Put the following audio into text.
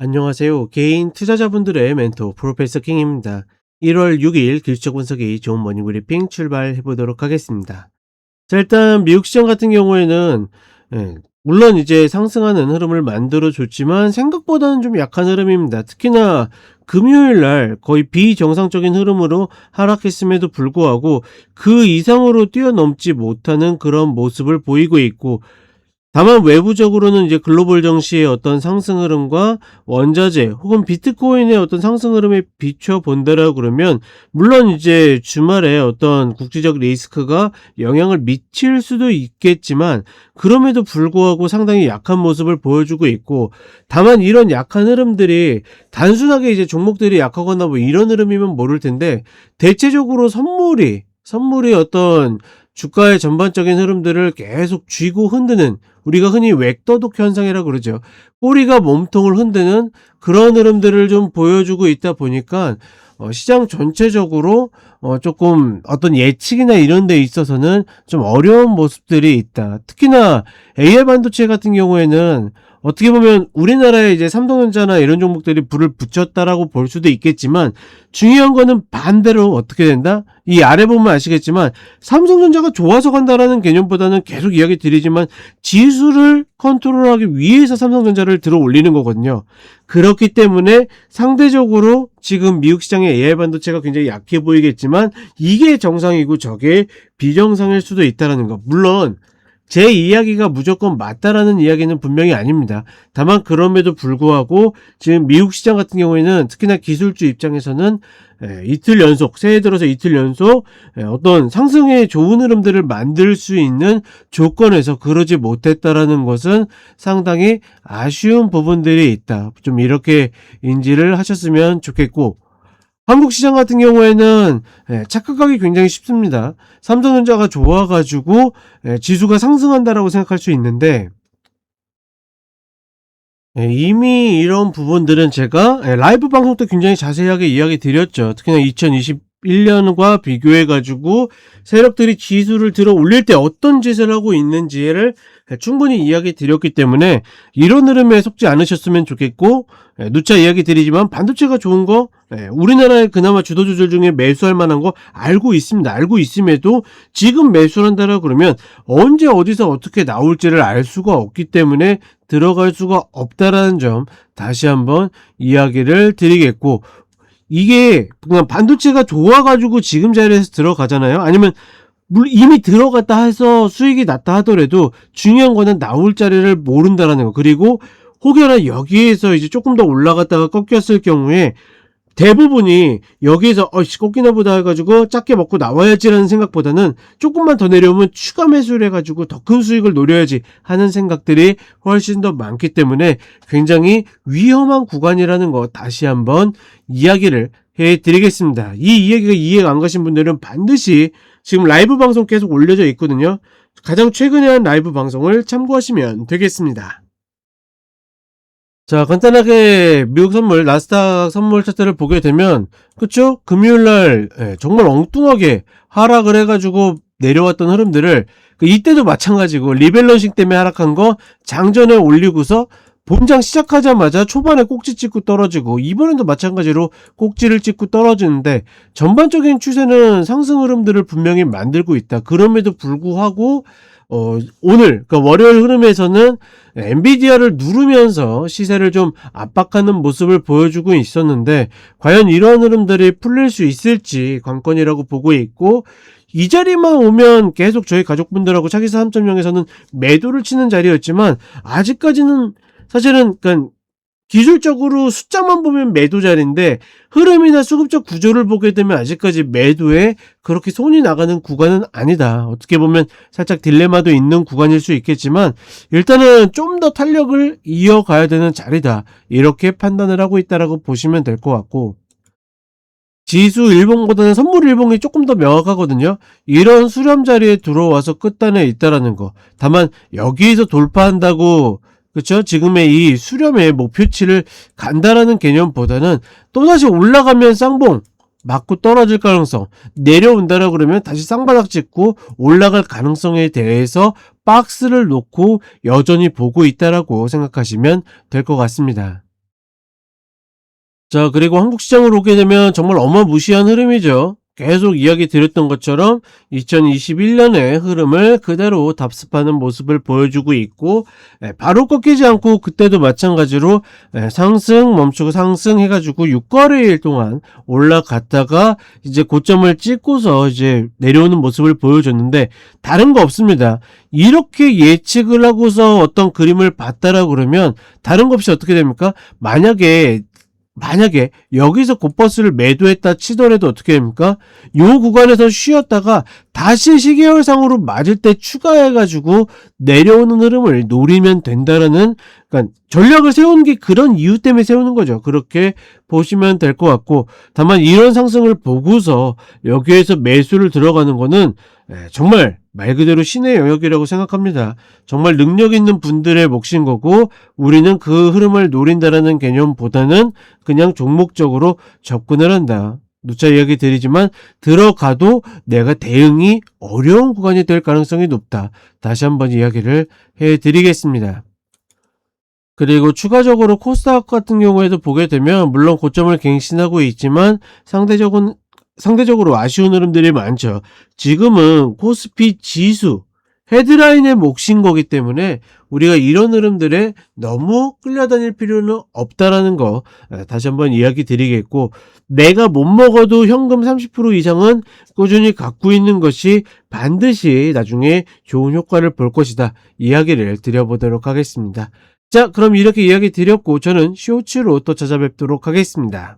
안녕하세요. 개인 투자자분들의 멘토 프로페서 킹입니다. 1월 6일 기술적 분석이 좋은 모닝 브리핑 출발해 보도록 하겠습니다. 자, 일단 미국 시장 같은 경우에는 물론 이제 상승하는 흐름을 만들어 줬지만 생각보다는 좀 약한 흐름입니다. 특히나 금요일 날 거의 비정상적인 흐름으로 하락했음에도 불구하고 그 이상으로 뛰어넘지 못하는 그런 모습을 보이고 있고, 다만 외부적으로는 이제 글로벌 증시의 어떤 상승 흐름과 원자재 혹은 비트코인의 어떤 상승 흐름에 비춰 본다라고 그러면, 물론 이제 주말에 어떤 국제적 리스크가 영향을 미칠 수도 있겠지만 그럼에도 불구하고 상당히 약한 모습을 보여주고 있고, 다만 이런 약한 흐름들이 단순하게 이제 종목들이 약하거나 뭐 이런 흐름이면 모를 텐데, 대체적으로 선물이 어떤 주가의 전반적인 흐름들을 계속 쥐고 흔드는, 우리가 흔히 웩도독 현상이라고 그러죠. 꼬리가 몸통을 흔드는 그런 흐름들을 좀 보여주고 있다 보니까 시장 전체적으로 조금 어떤 예측이나 이런 데 있어서는 좀 어려운 모습들이 있다. 특히나 AI 반도체 같은 경우에는 어떻게 보면 우리나라에 이제 삼성전자나 이런 종목들이 불을 붙였다라고 볼 수도 있겠지만, 중요한 거는 반대로 어떻게 된다? 이 아래 보면 아시겠지만 삼성전자가 좋아서 간다라는 개념보다는 계속 이야기 드리지만 지수를 컨트롤하기 위해서 삼성전자를 들어 올리는 거거든요. 그렇기 때문에 상대적으로 지금 미국 시장의 AI 반도체가 굉장히 약해 보이겠지만 이게 정상이고 저게 비정상일 수도 있다는 거. 물론 제 이야기가 무조건 맞다라는 이야기는 분명히 아닙니다. 다만 그럼에도 불구하고 지금 미국 시장 같은 경우에는 특히나 기술주 입장에서는 이틀 연속, 새해 들어서 이틀 연속 어떤 상승의 좋은 흐름들을 만들 수 있는 조건에서 그러지 못했다라는 것은 상당히 아쉬운 부분들이 있다. 좀 이렇게 인지를 하셨으면 좋겠고, 한국 시장 같은 경우에는 착각하기 굉장히 쉽습니다. 삼성전자가 좋아가지고 지수가 상승한다라고 생각할 수 있는데, 이미 이런 부분들은 제가 라이브 방송 때 굉장히 자세하게 이야기 드렸죠. 특히나 2021년과 비교해가지고 세력들이 지수를 들어 올릴 때 어떤 짓을 하고 있는지를 충분히 이야기 드렸기 때문에 이런 흐름에 속지 않으셨으면 좋겠고, 누차 이야기 드리지만 반도체가 좋은 거, 우리나라의 그나마 주도 조절 중에 매수할 만한 거 알고 있습니다. 알고 있음에도 지금 매수를 한다라고 그러면 언제 어디서 어떻게 나올지를 알 수가 없기 때문에 들어갈 수가 없다라는 점 다시 한번 이야기를 드리겠고, 이게 그냥 반도체가 좋아가지고 지금 자리에서 들어가잖아요. 아니면 이미 들어갔다 해서 수익이 났다 하더라도 중요한 거는 나올 자리를 모른다라는 거. 그리고 혹여나 여기에서 이제 조금 더 올라갔다가 꺾였을 경우에 대부분이 여기에서 꺾이나 보다 해가지고 작게 먹고 나와야지라는 생각보다는 조금만 더 내려오면 추가 매수를 해가지고 더 큰 수익을 노려야지 하는 생각들이 훨씬 더 많기 때문에 굉장히 위험한 구간이라는 거 다시 한번 이야기를 해드리겠습니다. 이 이야기가 이해가 안 가신 분들은 반드시 지금 라이브 방송 계속 올려져 있거든요. 가장 최근에 한 라이브 방송을 참고하시면 되겠습니다. 자, 간단하게 미국 선물, 나스닥 선물 차트를 보게 되면, 그쵸? 금요일날 정말 엉뚱하게 하락을 해가지고 내려왔던 흐름들을, 이때도 마찬가지고 리밸런싱 때문에 하락한 거 장전에 올리고서 본장 시작하자마자 초반에 꼭지 찍고 떨어지고, 이번에도 마찬가지로 꼭지를 찍고 떨어지는데 전반적인 추세는 상승 흐름들을 분명히 만들고 있다. 그럼에도 불구하고 오늘 그러니까 월요일 흐름에서는 엔비디아를 누르면서 시세를 좀 압박하는 모습을 보여주고 있었는데, 과연 이러한 흐름들이 풀릴 수 있을지 관건이라고 보고 있고, 이 자리만 오면 계속 저희 가족분들하고 차기사 3.0에서는 매도를 치는 자리였지만, 아직까지는 사실은 기술적으로 숫자만 보면 매도 자리인데 흐름이나 수급적 구조를 보게 되면 아직까지 매도에 그렇게 손이 나가는 구간은 아니다. 어떻게 보면 살짝 딜레마도 있는 구간일 수 있겠지만 일단은 좀 더 탄력을 이어가야 되는 자리다. 이렇게 판단을 하고 있다라고 보시면 될 것 같고, 지수 일봉보다는 선물 일봉이 조금 더 명확하거든요. 이런 수렴 자리에 들어와서 끝단에 있다라는 거. 다만 여기에서 돌파한다고, 그쵸? 지금의 이 수렴의 목표치를 간다라는 개념보다는 또다시 올라가면 쌍봉 맞고 떨어질 가능성, 내려온다라고 그러면 다시 쌍바닥 찍고 올라갈 가능성에 대해서 박스를 놓고 여전히 보고 있다라고 생각하시면 될 것 같습니다. 자, 그리고 한국 시장으로 오게 되면 정말 어마무시한 흐름이죠. 계속 이야기 드렸던 것처럼 2021년의 흐름을 그대로 답습하는 모습을 보여주고 있고, 바로 꺾이지 않고 그때도 마찬가지로 상승 멈추고 상승 해가지고 6거래일 동안 올라갔다가 이제 고점을 찍고서 이제 내려오는 모습을 보여줬는데, 다른 거 없습니다. 이렇게 예측을 하고서 어떤 그림을 봤다라 그러면 다른 거 없이 어떻게 됩니까? 만약에 여기서 곧버스를 매도했다 치더라도 어떻게 됩니까? 요 구간에서 쉬었다가 다시 시계열상으로 맞을 때 추가해가지고 내려오는 흐름을 노리면 된다라는, 그러니까 전략을 세우는 게 그런 이유 때문에 세우는 거죠. 그렇게 보시면 될 것 같고, 다만 이런 상승을 보고서 여기에서 매수를 들어가는 거는 정말 말 그대로 신의 영역이라고 생각합니다. 정말 능력 있는 분들의 몫인 거고, 우리는 그 흐름을 노린다라는 개념보다는 그냥 종목적으로 접근을 한다. 누차 이야기 드리지만 들어가도 내가 대응이 어려운 구간이 될 가능성이 높다. 다시 한번 이야기를 해드리겠습니다. 그리고 추가적으로 코스닥 같은 경우에도 보게 되면 물론 고점을 갱신하고 있지만 상대적으로 아쉬운 흐름들이 많죠. 지금은 코스피 지수 헤드라인의 몫인 거기 때문에 우리가 이런 흐름들에 너무 끌려다닐 필요는 없다라는 거 다시 한번 이야기 드리겠고, 내가 못 먹어도 현금 30% 이상은 꾸준히 갖고 있는 것이 반드시 나중에 좋은 효과를 볼 것이다. 이야기를 드려보도록 하겠습니다. 자, 그럼 이렇게 이야기 드렸고 저는 쇼츠로 또 찾아뵙도록 하겠습니다.